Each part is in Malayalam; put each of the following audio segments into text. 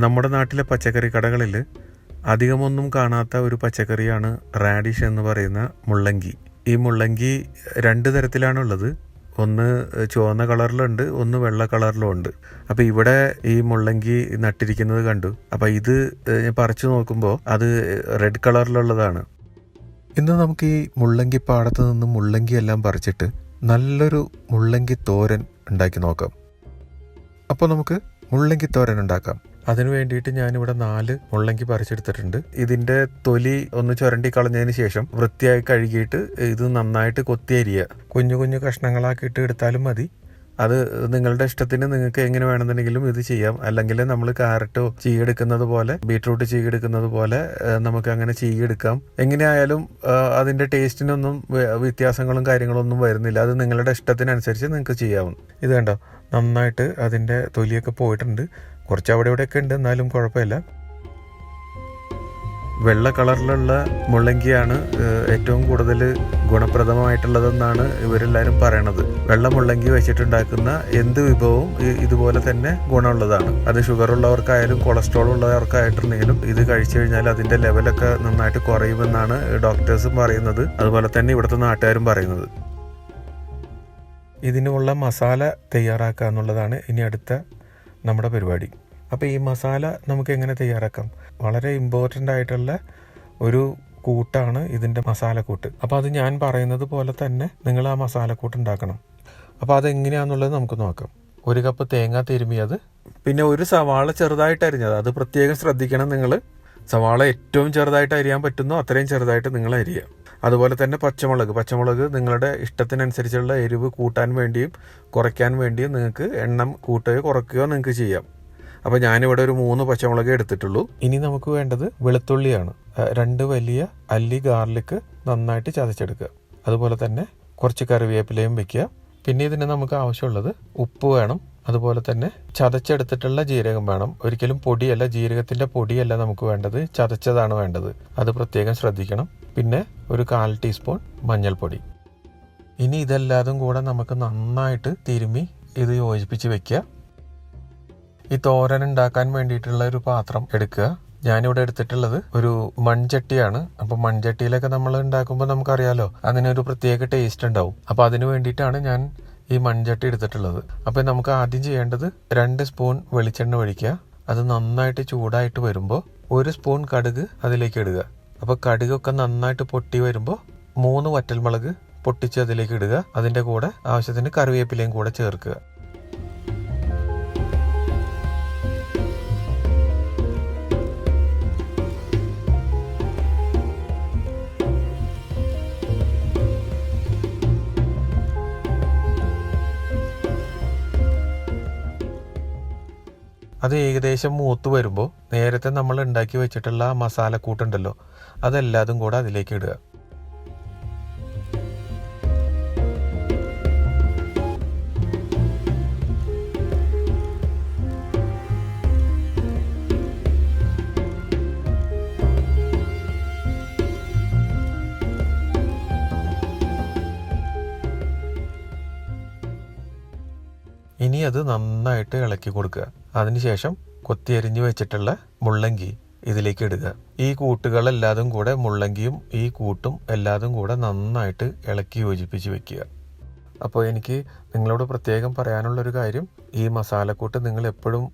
നമ്മുടെ നാട്ടിലെ പച്ചക്കറി കടകളിൽ അധികമൊന്നും കാണാത്ത ഒരു പച്ചക്കറിയാണ് റാഡിഷ് എന്ന് പറയുന്ന മുള്ളങ്കി. ഈ മുള്ളങ്കി 2 തരത്തിലാണുള്ളത്. ഒന്ന് ചുവന്ന കളറിലുണ്ട്, ഒന്ന് വെള്ള കളറിലും ഉണ്ട്. അപ്പോൾ ഇവിടെ ഈ മുള്ളങ്കി നട്ടിരിക്കുന്നത് കണ്ടു. അപ്പോൾ ഇത് പറിച്ചു നോക്കുമ്പോൾ അത് റെഡ് കളറിലുള്ളതാണ്. ഇന്ന് നമുക്ക് ഈ മുള്ളങ്കി പാടത്ത് നിന്ന് മുള്ളങ്കി എല്ലാം പറിച്ചിട്ട് നല്ലൊരു മുള്ളങ്കി തോരൻ ഉണ്ടാക്കി നോക്കാം. അപ്പോൾ നമുക്ക് മുള്ളങ്കി തോരൻ ഉണ്ടാക്കാം. അതിനു വേണ്ടിയിട്ട് ഞാനിവിടെ 4 മുള്ളങ്കി പറിച്ചെടുത്തിട്ടുണ്ട്. ഇതിൻ്റെ തൊലി ഒന്ന് ചുരണ്ടി കളഞ്ഞതിന് ശേഷം വൃത്തിയായി കഴുകിയിട്ട് ഇത് നന്നായിട്ട് കൊത്തിയരിയുക. കുഞ്ഞു കുഞ്ഞു കഷ്ണങ്ങളാക്കിയിട്ട് എടുത്താലും മതി. അത് നിങ്ങളുടെ ഇഷ്ടത്തിന് നിങ്ങൾക്ക് എങ്ങനെ വേണമെന്നുണ്ടെങ്കിലും ഇത് ചെയ്യാം. അല്ലെങ്കിൽ നമ്മൾ ക്യാരറ്റോ ചീയെടുക്കുന്നത് പോലെ, ബീട്രൂട്ട് ചീയെടുക്കുന്നത് പോലെ നമുക്ക് അങ്ങനെ ചീയെടുക്കാം. എങ്ങനെയായാലും അതിൻ്റെ ടേസ്റ്റിനൊന്നും വ്യത്യാസങ്ങളും കാര്യങ്ങളൊന്നും വരുന്നില്ല. അത് നിങ്ങളുടെ ഇഷ്ടത്തിനനുസരിച്ച് നിങ്ങൾക്ക് ചെയ്യാവും. ഇത് കണ്ടോ, നന്നായിട്ട് അതിൻ്റെ തൊലിയൊക്കെ പോയിട്ടുണ്ട്. കുറച്ച് അവിടെ ഇവിടെയൊക്കെ ഉണ്ട്, എന്നാലും കുഴപ്പമില്ല. വെള്ള കളറിലുള്ള മുള്ളങ്കിയാണ് ഏറ്റവും കൂടുതൽ ഗുണപ്രദമായിട്ടുള്ളതെന്നാണ് ഇവരെല്ലാവരും പറയണത്. വെള്ള മുള്ളങ്കി വെച്ചിട്ടുണ്ടാക്കുന്ന എന്ത് വിഭവവും ഇതുപോലെ തന്നെ ഗുണമുള്ളതാണ്. അത് ഷുഗർ ഉള്ളവർക്കായാലും കൊളസ്ട്രോൾ ഉള്ളവർക്കായിട്ടുണ്ടെങ്കിലും ഇത് കഴിച്ചു കഴിഞ്ഞാൽ അതിൻ്റെ ലെവലൊക്കെ നന്നായിട്ട് കുറയുമെന്നാണ് ഡോക്ടേഴ്സും പറയുന്നത്. അതുപോലെ തന്നെ ഇവിടുത്തെ നാട്ടുകാരും പറയുന്നത്. ഇതിനുള്ള മസാല തയ്യാറാക്കുക എന്നുള്ളതാണ് ഇനി അടുത്ത നമ്മുടെ പരിപാടി. അപ്പോൾ ഈ മസാല നമുക്ക് എങ്ങനെ തയ്യാറാക്കാം? വളരെ ഇമ്പോർട്ടൻ്റ് ആയിട്ടുള്ള ഒരു കൂട്ടാണ് ഇതിൻ്റെ മസാലക്കൂട്ട്. അപ്പോൾ അത് ഞാൻ പറയുന്നത് പോലെ തന്നെ നിങ്ങൾ ആ മസാലക്കൂട്ട് ഉണ്ടാക്കണം. അപ്പോൾ അതെങ്ങനെയാണെന്നുള്ളത് നമുക്ക് നോക്കാം. 1 കപ്പ് തേങ്ങ തിരുമിയത്, പിന്നെ 1 സവാള ചെറുതായിട്ട് അരിഞ്ഞത്. അത് പ്രത്യേകം ശ്രദ്ധിക്കണം നിങ്ങൾ. സവാള ഏറ്റവും ചെറുതായിട്ട് അരിയാൻ പറ്റുന്നോ അത്രയും ചെറുതായിട്ട് നിങ്ങൾ അരിയുക. അതുപോലെ തന്നെ പച്ചമുളക് നിങ്ങളുടെ ഇഷ്ടത്തിനനുസരിച്ചുള്ള എരിവ് കൂട്ടാൻ വേണ്ടിയും കുറയ്ക്കാൻ വേണ്ടിയും നിങ്ങൾക്ക് എണ്ണം കൂട്ടുകയോ കുറയ്ക്കുകയോ നിങ്ങൾക്ക് ചെയ്യാം. അപ്പോൾ ഞാനിവിടെ ഒരു 3 പച്ചമുളക് എടുത്തിട്ടുള്ളൂ. ഇനി നമുക്ക് വേണ്ടത് വെളുത്തുള്ളിയാണ്. 2 വലിയ അല്ലി ഗാർലിക്ക് നന്നായിട്ട് ചതച്ചെടുക്കുക. അതുപോലെ തന്നെ കുറച്ച് കറിവേപ്പിലയും വെക്കുക. പിന്നെ ഇതിന് നമുക്ക് ആവശ്യമുള്ളത് ഉപ്പ് വേണം. അതുപോലെ തന്നെ ചതച്ചെടുത്തിട്ടുള്ള ജീരകം വേണം. ഒരിക്കലും പൊടിയല്ല, ജീരകത്തിൻ്റെ പൊടിയല്ല നമുക്ക് വേണ്ടത്, ചതച്ചതാണ് വേണ്ടത്. അത് പ്രത്യേകം ശ്രദ്ധിക്കണം. പിന്നെ ഒരു 1/4 ടീസ്പൂൺ മഞ്ഞൾപ്പൊടി. ഇനി ഇതെല്ലാതും കൂടെ നമുക്ക് നന്നായിട്ട് തിരുമ്മി ഇത് യോജിപ്പിച്ച് വെക്കുക. ഈ തോരൻ ഉണ്ടാക്കാൻ വേണ്ടിയിട്ടുള്ള ഒരു പാത്രം എടുക്കുക. ഞാനിവിടെ എടുത്തിട്ടുള്ളത് ഒരു മൺചട്ടിയാണ്. അപ്പോൾ മൺചട്ടിയിലൊക്കെ നമ്മൾ ഉണ്ടാക്കുമ്പോൾ നമുക്കറിയാലോ അതിനൊരു പ്രത്യേക ടേസ്റ്റ് ഉണ്ടാവും. അപ്പോൾ അതിന് വേണ്ടിയിട്ടാണ് ഞാൻ ഈ മൺചട്ടി എടുത്തിട്ടുള്ളത്. അപ്പോൾ നമുക്ക് ആദ്യം ചെയ്യേണ്ടത് 2 സ്പൂൺ വെളിച്ചെണ്ണ ഒഴിക്കുക. അത് നന്നായിട്ട് ചൂടായിട്ട് വരുമ്പോൾ 1 സ്പൂൺ കടുക് അതിലേക്ക് ഇടുക. അപ്പോൾ കടുകൊക്കെ നന്നായിട്ട് പൊട്ടി വരുമ്പോൾ 3 വറ്റൽമുളക് പൊട്ടിച്ച് അതിലേക്ക് ഇടുക. അതിൻ്റെ കൂടെ ആവശ്യത്തിന് കറിവേപ്പിലയും കൂടെ ചേർക്കുക. അത് ഏകദേശം മൂത്ത് വരുമ്പോൾ നേരത്തെ നമ്മൾ ഉണ്ടാക്കി വെച്ചിട്ടുള്ള മസാലക്കൂട്ടുണ്ടല്ലോ, അതെല്ലാതും കൂടെ അതിലേക്ക് ഇടുക. ഇനി അത് നന്നായിട്ട് ഇളക്കി കൊടുക്കുക. അതിനുശേഷം കൊത്തിയരിഞ്ഞ് വെച്ചിട്ടുള്ള മുള്ളങ്കി ഇതിലേക്ക് ഇടുക. ഈ കൂട്ടുകളെല്ലാതും കൂടെ, മുള്ളങ്കിയും ഈ കൂട്ടും എല്ലാതും കൂടെ നന്നായിട്ട് ഇളക്കി യോജിപ്പിച്ച് വെക്കുക. അപ്പോൾ എനിക്ക് നിങ്ങളോട് പ്രത്യേകം പറയാനുള്ളൊരു കാര്യം, ഈ മസാലക്കൂട്ട് നിങ്ങൾ എപ്പോഴും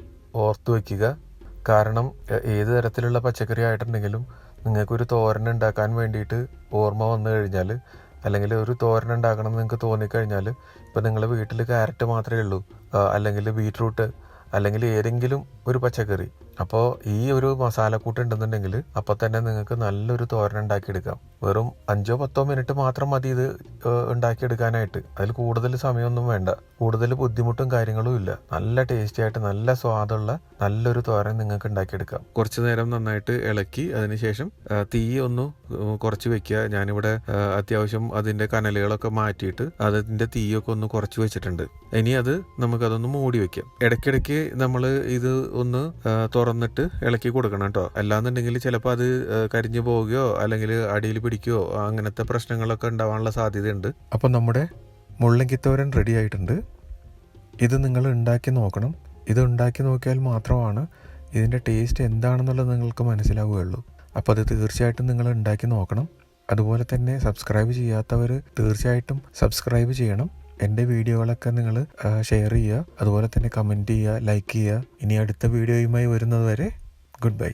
ഓർത്തു വയ്ക്കുക. കാരണം ഏത് തരത്തിലുള്ള പച്ചക്കറി ആയിട്ടുണ്ടെങ്കിലും നിങ്ങൾക്കൊരു തോരൻ ഉണ്ടാക്കാൻ വേണ്ടിയിട്ട് ഓർമ്മ വന്നു കഴിഞ്ഞാൽ, അല്ലെങ്കിൽ ഒരു തോരൻ ഉണ്ടാക്കണം എന്ന് നിങ്ങൾക്ക് തോന്നിക്കഴിഞ്ഞാൽ, ഇപ്പോൾ നിങ്ങളുടെ വീട്ടിൽ ക്യാരറ്റ് മാത്രമേ ഉള്ളൂ, അല്ലെങ്കിൽ ബീട്രൂട്ട്, അല്ലെങ്കിൽ ഏതെങ്കിലും ഒരു പച്ചക്കറി, അപ്പോൾ ഈ ഒരു മസാലക്കൂട്ട് ഉണ്ടെന്നുണ്ടെങ്കിൽ അപ്പോൾ തന്നെ നിങ്ങൾക്ക് നല്ലൊരു തോരൻ ഉണ്ടാക്കിയെടുക്കാം. വെറും 5-10 മിനിറ്റ് മാത്രം മതി ഇത് ഉണ്ടാക്കിയെടുക്കാനായിട്ട്. അതിൽ കൂടുതൽ സമയമൊന്നും വേണ്ട, കൂടുതൽ ബുദ്ധിമുട്ടും കാര്യങ്ങളും ഇല്ല. നല്ല ടേസ്റ്റി ആയിട്ട് നല്ല സ്വാദുള്ള നല്ലൊരു തോരൻ നിങ്ങൾക്ക് ഉണ്ടാക്കിയെടുക്കാം. കുറച്ചു നേരം നന്നായിട്ട് ഇളക്കി അതിനുശേഷം തീ ഒന്ന് കുറച്ച് വെക്കുക. ഞാനിവിടെ അത്യാവശ്യം അതിൻ്റെ കനലുകളൊക്കെ മാറ്റിയിട്ട് അതിൻ്റെ തീയൊക്കെ ഒന്ന് കുറച്ച് വെച്ചിട്ടുണ്ട്. ഇനി അത് നമുക്കതൊന്ന് മൂടി വെക്കാം. ഇടയ്ക്കിടയ്ക്ക് നമ്മൾ ഇത് ഒന്ന് തുറന്നിട്ട് ഇളക്കി കൊടുക്കണം കേട്ടോ. അല്ലാന്നുണ്ടെങ്കിൽ ചിലപ്പോൾ അത് കരിഞ്ഞു പോവുകയോ അല്ലെങ്കിൽ അടിയിൽ പിടിക്കുകയോ അങ്ങനത്തെ പ്രശ്നങ്ങളൊക്കെ ഉണ്ടാവാനുള്ള സാധ്യതയുണ്ട്. അപ്പോൾ നമ്മുടെ മുള്ളങ്കിത്തോരൻ റെഡി ആയിട്ടുണ്ട്. ഇത് നിങ്ങൾ ഉണ്ടാക്കി നോക്കണം. ഇത് ഉണ്ടാക്കി നോക്കിയാൽ മാത്രമാണ് ഇതിൻ്റെ ടേസ്റ്റ് എന്താണെന്നുള്ളത് നിങ്ങൾക്ക് മനസ്സിലാവുകയുള്ളൂ. അപ്പോൾ അത് തീർച്ചയായിട്ടും നിങ്ങൾ ഉണ്ടാക്കി നോക്കണം. അതുപോലെ തന്നെ സബ്സ്ക്രൈബ് ചെയ്യാത്തവർ തീർച്ചയായിട്ടും സബ്സ്ക്രൈബ് ചെയ്യണം. എൻ്റെ വീഡിയോകളൊക്കെ നിങ്ങൾ ഷെയർ ചെയ്യുക, അതുപോലെ തന്നെ കമൻറ്റ് ചെയ്യുക, ലൈക്ക് ചെയ്യുക. ഇനി അടുത്ത വീഡിയോയുമായി വരുന്നത് വരെ ഗുഡ് ബൈ.